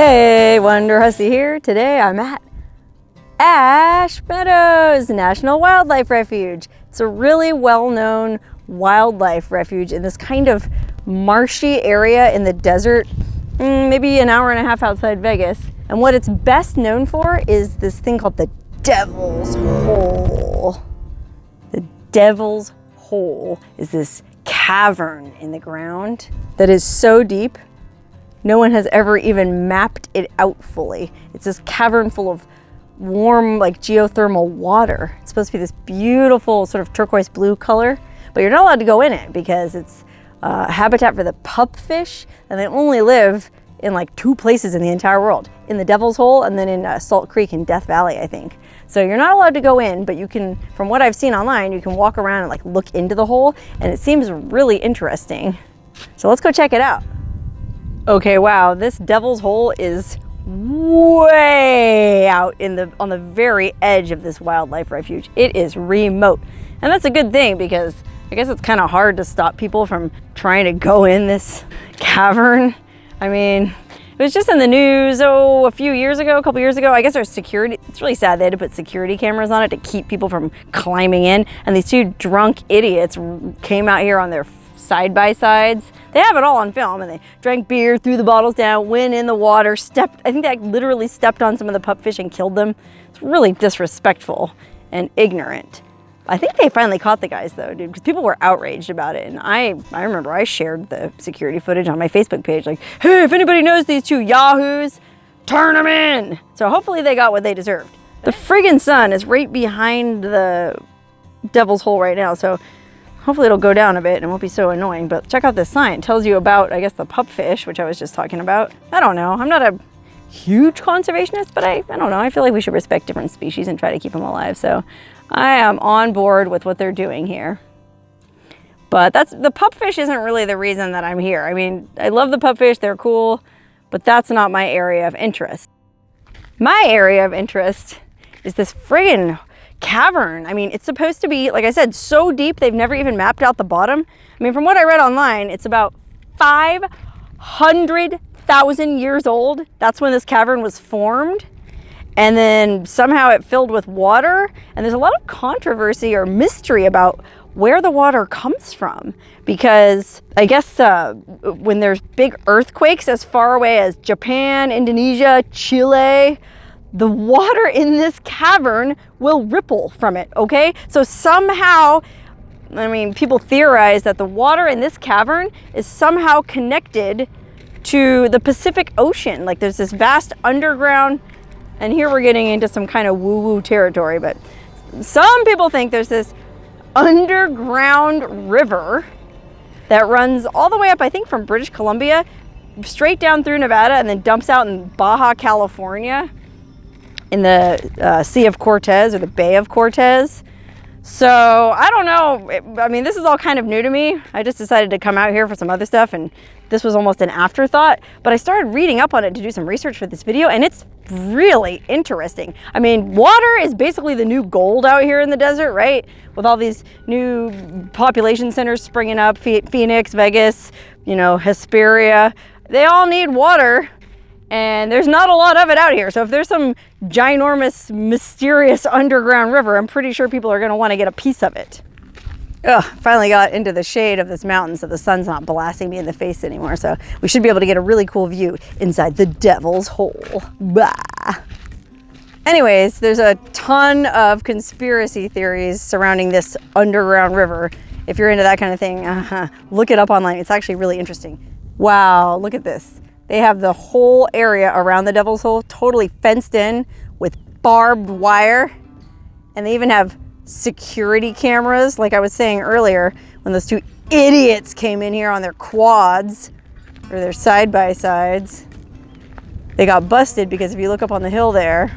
Hey, Wonderhussy here. Today I'm at Ash Meadows National Wildlife Refuge. It's a really well-known wildlife refuge in this kind of marshy area in the desert, maybe an hour and a half outside Vegas. And what it's best known for is this thing called the Devil's Hole. The Devil's Hole is this cavern in the ground that is so deep no one has ever even mapped it out fully. It's this cavern full of warm, like geothermal water. It's supposed to be this beautiful sort of turquoise blue color, but you're not allowed to go in it because it's habitat for the pupfish, and they only live in like 2 places in the entire world, in the Devil's Hole and then in Salt Creek in Death Valley, I think. So you're not allowed to go in, but you can, from what I've seen online, you can walk around and like look into the hole, and it seems really interesting. So let's go check it out. Okay, wow, this Devil's Hole is way out on the very edge of this wildlife refuge. It is remote, and that's a good thing because I guess it's kind of hard to stop people from trying to go in this cavern. I mean, it was just in the news, a couple years ago. I guess there's security. It's really sad they had to put security cameras on it to keep people from climbing in, and these 2 drunk idiots came out here on their side-by-sides. They have it all on film, and they drank beer, threw the bottles down, went in the water, I think they literally stepped on some of the pupfish and killed them. It's really disrespectful and ignorant. I think they finally caught the guys though, dude, because people were outraged about it. And I remember I shared the security footage on my Facebook page, like, hey, if anybody knows these 2 yahoos, turn them in. So hopefully they got what they deserved. The friggin' sun is right behind the Devil's Hole right now, so hopefully it'll go down a bit and it won't be so annoying. But check out this sign. It tells you about, I guess, the pupfish, which I was just talking about. I don't know. I'm not a huge conservationist, but I don't know. I feel like we should respect different species and try to keep them alive. So I am on board with what they're doing here. But the pupfish isn't really the reason that I'm here. I mean, I love the pupfish. They're cool, but that's not my area of interest. My area of interest is this friggin' cavern. I mean, it's supposed to be, like I said, so deep they've never even mapped out the bottom. I mean, from what I read online, it's about 500,000 years old. That's when this cavern was formed. And then somehow it filled with water. And there's a lot of controversy or mystery about where the water comes from. Because I guess when there's big earthquakes as far away as Japan, Indonesia, Chile, the water in this cavern will ripple from it, okay? So somehow, I mean, people theorize that the water in this cavern is somehow connected to the Pacific Ocean. Like there's this vast underground, and here we're getting into some kind of woo-woo territory, but some people think there's this underground river that runs all the way up, I think, from British Columbia, straight down through Nevada, and then dumps out in Baja California, in the Sea of Cortez or the Bay of Cortez. So I don't know. I mean, this is all kind of new to me. I just decided to come out here for some other stuff, and this was almost an afterthought. But I started reading up on it to do some research for this video, and it's really interesting. I mean, water is basically the new gold out here in the desert, right? With all these new population centers springing up, Phoenix, Vegas, Hesperia. They all need water. And there's not a lot of it out here. So if there's some ginormous, mysterious underground river, I'm pretty sure people are gonna wanna get a piece of it. Ugh, finally got into the shade of this mountain so the sun's not blasting me in the face anymore. So we should be able to get a really cool view inside the Devil's Hole. Bah. Anyways, there's a ton of conspiracy theories surrounding this underground river. If you're into that kind of thing, look it up online. It's actually really interesting. Wow, look at this. They have the whole area around the Devil's Hole totally fenced in with barbed wire. And they even have security cameras, like I was saying earlier, when those 2 idiots came in here on their quads or their side-by-sides. They got busted because if you look up on the hill there's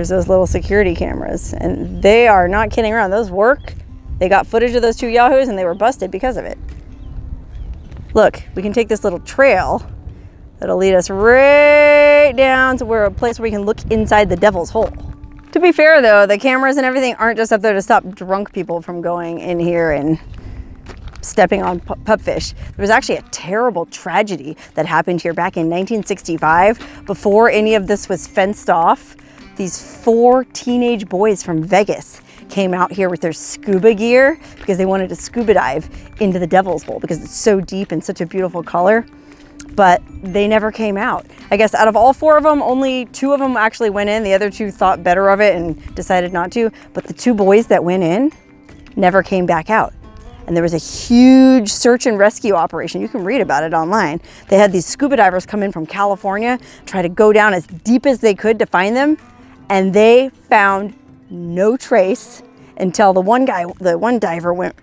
those little security cameras, and they are not kidding around. Those work. They got footage of those 2 yahoos and they were busted because of it. Look, we can take this little trail that'll lead us right down to a place where we can look inside the Devil's Hole. To be fair though, the cameras and everything aren't just up there to stop drunk people from going in here and stepping on pupfish. There was actually a terrible tragedy that happened here back in 1965. Before any of this was fenced off, these 4 teenage boys from Vegas came out here with their scuba gear because they wanted to scuba dive into the Devil's Hole because it's so deep and such a beautiful color. But they never came out. I guess out of all 4 of them, only 2 of them actually went in. The other 2 thought better of it and decided not to. But the 2 boys that went in never came back out. And there was a huge search and rescue operation. You can read about it online. They had these scuba divers come in from California, try to go down as deep as they could to find them. And they found no trace until the one diver went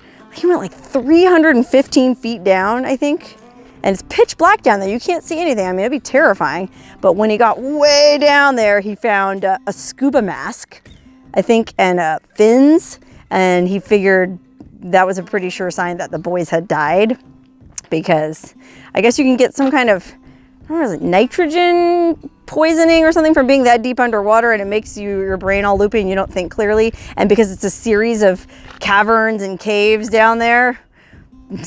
like 315 feet down, I think. And it's pitch black down there. You can't see anything. I mean, it'd be terrifying. But when he got way down there, he found a scuba mask, I think, and fins. And he figured that was a pretty sure sign that the boys had died, because I guess you can get some kind of, I don't know, is it nitrogen poisoning or something from being that deep underwater, and it makes your brain all loopy and you don't think clearly. And because it's a series of caverns and caves down there,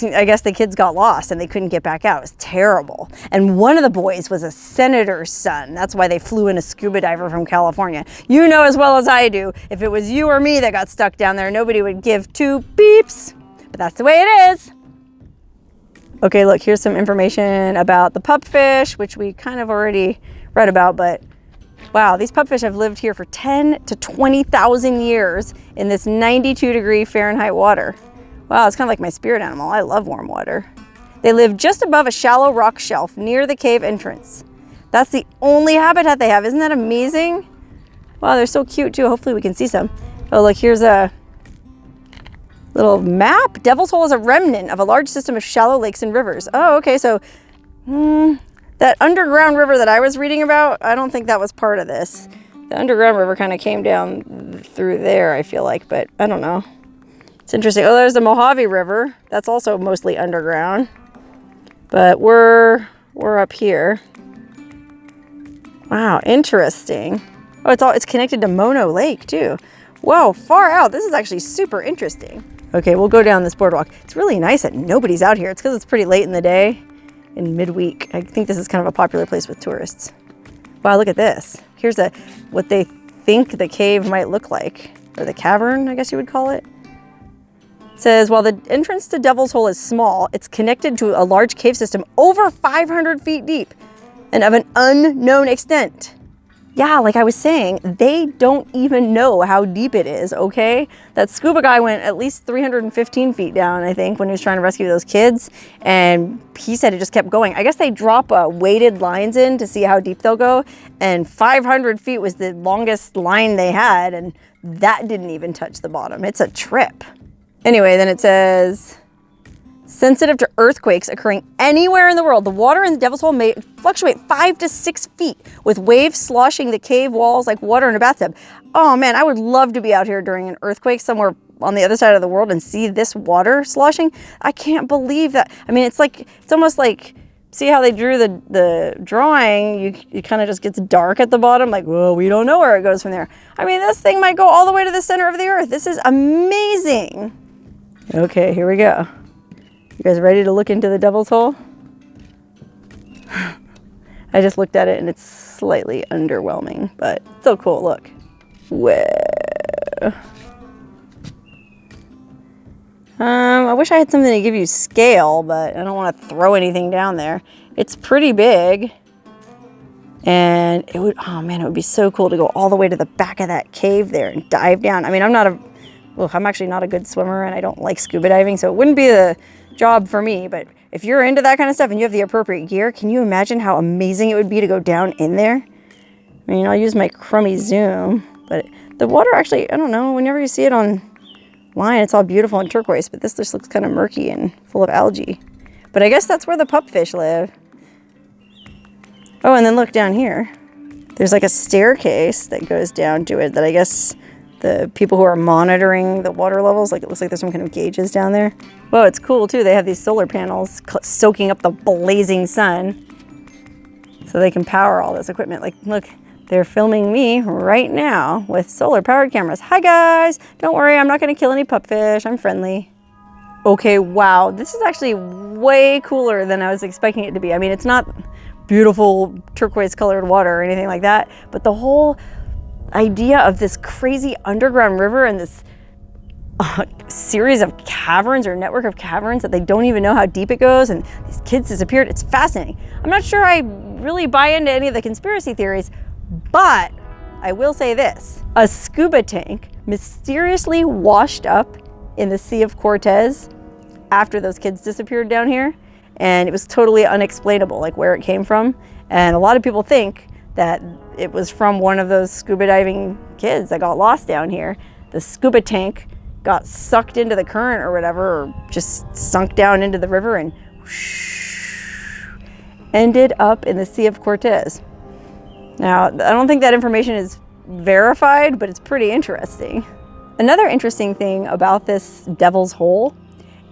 I guess the kids got lost and they couldn't get back out. It was terrible. And one of the boys was a senator's son. That's why they flew in a scuba diver from California. You know as well as I do, if it was you or me that got stuck down there, nobody would give 2 beeps. But that's the way it is. Okay, look, here's some information about the pupfish, which we kind of already read about, but wow, these pupfish have lived here for 10 to 20,000 years in this 92-degree Fahrenheit water. Wow, it's kind of like my spirit animal. I love warm water. They live just above a shallow rock shelf near the cave entrance. That's the only habitat they have. Isn't that amazing? Wow, they're so cute too. Hopefully we can see some. Oh, look, here's a little map. Devil's Hole is a remnant of a large system of shallow lakes and rivers. Oh, okay, so that underground river that I was reading about, I don't think that was part of this. The underground river kind of came down through there, I feel like, but I don't know. It's interesting. Oh, there's the Mojave River. That's also mostly underground. But we're up here. Wow, interesting. Oh, it's connected to Mono Lake too. Whoa, far out. This is actually super interesting. Okay, we'll go down this boardwalk. It's really nice that nobody's out here. It's because it's pretty late in the day, in midweek. I think this is kind of a popular place with tourists. Wow, look at this. Here's what they think the cave might look like, or the cavern, I guess you would call it. It says, while the entrance to Devil's Hole is small, it's connected to a large cave system over 500 feet deep and of an unknown extent. Yeah, like I was saying, they don't even know how deep it is, okay? That scuba guy went at least 315 feet down, I think, when he was trying to rescue those kids, and he said it just kept going. I guess they drop weighted lines in to see how deep they'll go, and 500 feet was the longest line they had, and that didn't even touch the bottom. It's a trip. Anyway, then it says, sensitive to earthquakes occurring anywhere in the world, the water in the Devil's Hole may fluctuate 5 to 6 feet with waves sloshing the cave walls like water in a bathtub. Oh man, I would love to be out here during an earthquake somewhere on the other side of the world and see this water sloshing. I can't believe that. I mean, it's almost like, see how they drew the drawing? You kind of just gets dark at the bottom, like, well, we don't know where it goes from there. I mean, this thing might go all the way to the center of the earth. This is amazing. Okay, here we go. You guys ready to look into the Devil's Hole? I just looked at it and it's slightly underwhelming, but still cool. Look. Whoa. I wish I had something to give you scale, but I don't want to throw anything down there. It's pretty big. And it would, oh man, it would be so cool to go all the way to the back of that cave there and dive down. I mean, I'm actually not a good swimmer and I don't like scuba diving, so it wouldn't be the job for me, but if you're into that kind of stuff and you have the appropriate gear, can you imagine how amazing it would be to go down in there? I mean, I'll use my crummy zoom, but the water actually, I don't know, whenever you see it online, it's all beautiful and turquoise, but this just looks kind of murky and full of algae. But I guess that's where the pupfish live. Oh, and then look down here. There's like a staircase that goes down to it that I guess the people who are monitoring the water levels, like it looks like there's some kind of gauges down there. Whoa, it's cool too. They have these solar panels soaking up the blazing sun so they can power all this equipment. Like, look, they're filming me right now with solar powered cameras. Hi guys, don't worry, I'm not gonna kill any pupfish, I'm friendly. Okay, wow, this is actually way cooler than I was expecting it to be. I mean, it's not beautiful turquoise colored water or anything like that, but the whole idea of this crazy underground river and this series of caverns or network of caverns that they don't even know how deep it goes, and these kids disappeared, it's fascinating. I'm not sure I really buy into any of the conspiracy theories, but I will say this. A scuba tank mysteriously washed up in the Sea of Cortez after those kids disappeared down here, and it was totally unexplainable, like where it came from. And a lot of people think that it was from one of those scuba diving kids that got lost down here. The scuba tank got sucked into the current or whatever, or just sunk down into the river and whoosh, ended up in the Sea of Cortez. Now, I don't think that information is verified, but it's pretty interesting. Another interesting thing about this Devil's Hole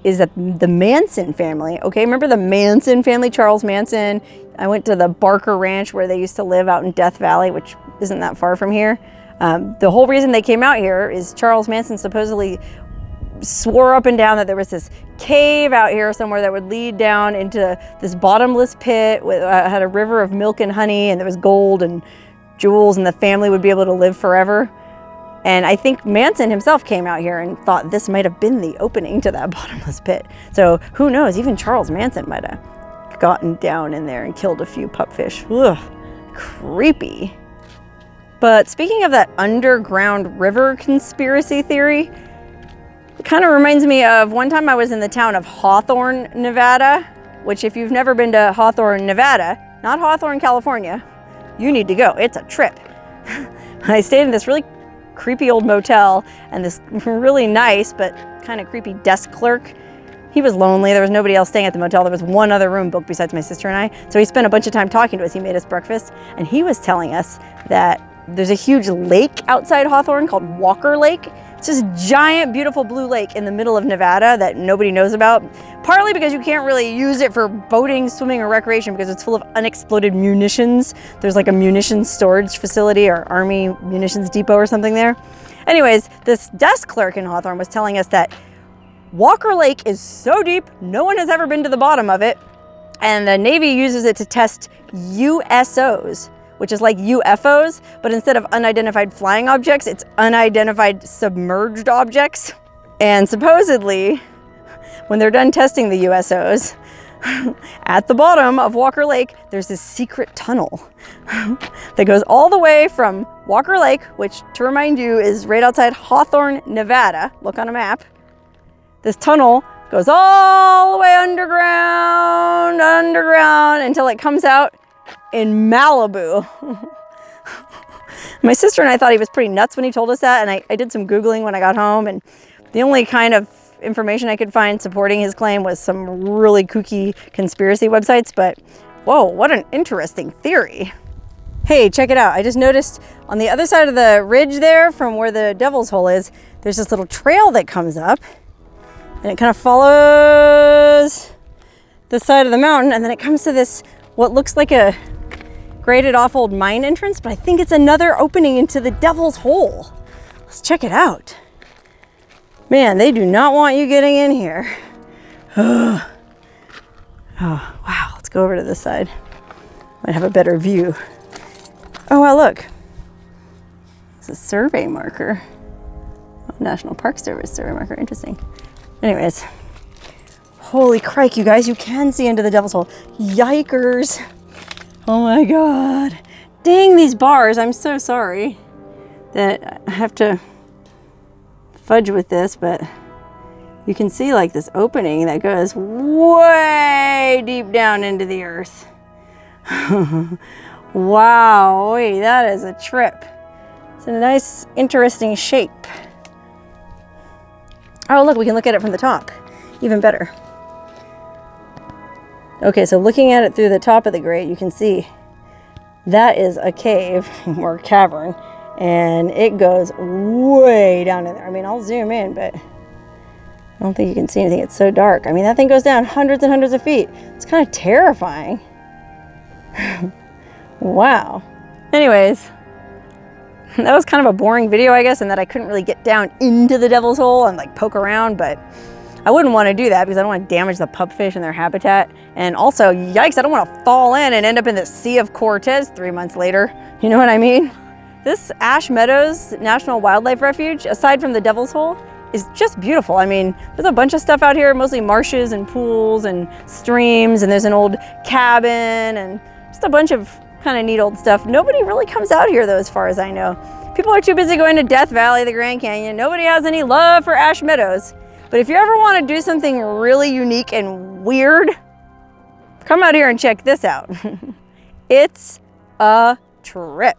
is that the Manson family, okay, remember the Manson family, Charles Manson? I went to the Barker Ranch where they used to live out in Death Valley, which isn't that far from here. The whole reason they came out here is Charles Manson supposedly swore up and down that there was this cave out here somewhere that would lead down into this bottomless pit with had a river of milk and honey, and there was gold and jewels, and the family would be able to live forever. And I think Manson himself came out here and thought this might have been the opening to that bottomless pit. So who knows, even Charles Manson might have gotten down in there and killed a few pupfish. Ugh, creepy. But speaking of that underground river conspiracy theory, it kind of reminds me of one time I was in the town of Hawthorne, Nevada, which if you've never been to Hawthorne, Nevada, not Hawthorne, California, you need to go. It's a trip. I stayed in this really creepy old motel, and this really nice but kind of creepy desk clerk, he was lonely. There was nobody else staying at the motel. There was one other room booked besides my sister and I. So he spent a bunch of time talking to us. He made us breakfast, and he was telling us that there's a huge lake outside Hawthorne called Walker Lake. It's this giant, beautiful blue lake in the middle of Nevada that nobody knows about, partly because you can't really use it for boating, swimming, or recreation because it's full of unexploded munitions. There's like a munitions storage facility or army munitions depot or something there. Anyways, this desk clerk in Hawthorne was telling us that Walker Lake is so deep, no one has ever been to the bottom of it, and the Navy uses it to test USOs, which is like UFOs, but instead of unidentified flying objects, it's unidentified submerged objects. And supposedly, when they're done testing the USOs, at the bottom of Walker Lake, there's this secret tunnel that goes all the way from Walker Lake, which, to remind you, is right outside Hawthorne, Nevada. Look on a map. This tunnel goes all the way underground, until it comes out in Malibu. My sister and I thought he was pretty nuts when he told us that, and I did some Googling when I got home, and the only kind of information I could find supporting his claim was some really kooky conspiracy websites, but whoa, what an interesting theory. Hey, check it out. I just noticed on the other side of the ridge there from where the Devil's Hole is, there's this little trail that comes up, and it kind of follows the side of the mountain, and then it comes to this, what looks like a graded off old mine entrance, but I think it's another opening into the Devil's Hole. Let's check it out. Man, they do not want you getting in here. Oh, wow, let's go over to this side. Might have a better view. Oh, wow, look. It's a survey marker. Oh, National Park Service survey marker, interesting. Anyways, holy crike, you guys, you can see into the Devil's Hole. Yikers. Oh my God. Dang these bars, I'm so sorry that I have to fudge with this, but you can see like this opening that goes way deep down into the earth. Wow, wait, that is a trip. It's a nice, interesting shape. Oh, look, we can look at it from the top. Even better. Okay, so looking at it through the top of the grate, you can see that is a cave or cavern, and it goes way down in there. I mean, I'll zoom in, but I don't think you can see anything. It's so dark. I mean, that thing goes down hundreds and hundreds of feet. It's kind of terrifying. Wow. Anyways, that was kind of a boring video, I guess, in that I couldn't really get down into the Devil's Hole and like poke around, but I wouldn't want to do that because I don't want to damage the pupfish and their habitat. And also, yikes, I don't want to fall in and end up in the Sea of Cortez 3 months later. You know what I mean? This Ash Meadows National Wildlife Refuge, aside from the Devil's Hole, is just beautiful. I mean, there's a bunch of stuff out here, mostly marshes and pools and streams, and there's an old cabin and just a bunch of kind of neat old stuff. Nobody really comes out here though, as far as I know. People are too busy going to Death Valley, the Grand Canyon. Nobody has any love for Ash Meadows. But if you ever want to do something really unique and weird, come out here and check this out. It's a trip.